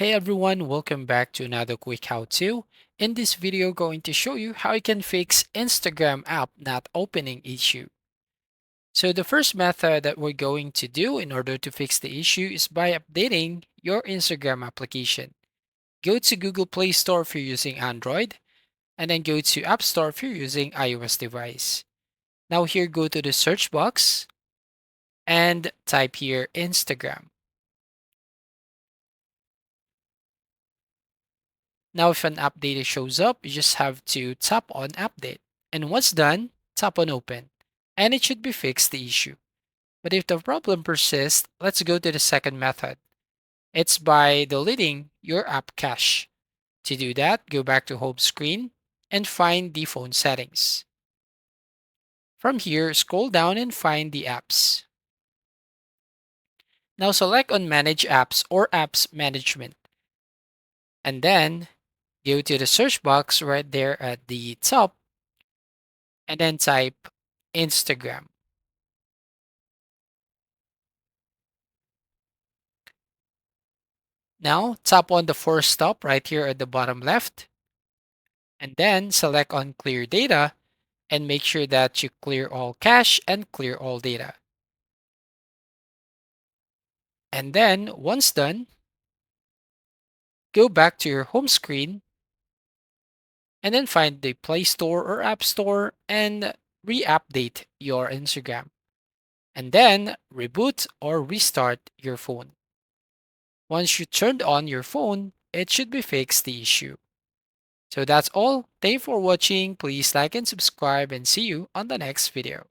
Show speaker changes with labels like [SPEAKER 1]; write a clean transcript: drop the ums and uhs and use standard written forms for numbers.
[SPEAKER 1] Hey everyone, welcome back to another quick how-to. In this video, going to show you how you can fix Instagram app not opening issue. So the first method that we're going to do in order to fix the issue is by updating your Instagram application. Go to Google Play Store if you're using Android, and then go to App Store if you're using iOS device. Now here, go to the search box and type here Instagram. Now, if an update shows up, you just have to tap on update. And once done, tap on open. And it should be fixed the issue. But if the problem persists, let's go to the second method. It's by deleting your app cache. To do that, go back to home screen and find the phone settings. From here, scroll down and find the apps. Now select on manage apps or apps management. And then go to the search box right there at the top and then type Instagram. Now tap on the force stop right here at the bottom left and then select on clear data and make sure that you clear all cache and clear all data. And then once done, go back to your home screen and then find the Play Store or App Store and re-update your Instagram. And then reboot or restart your phone. Once you turned on your phone, it should be fixed the issue. So that's all. Thank you for watching. Please like and subscribe and see you on the next video.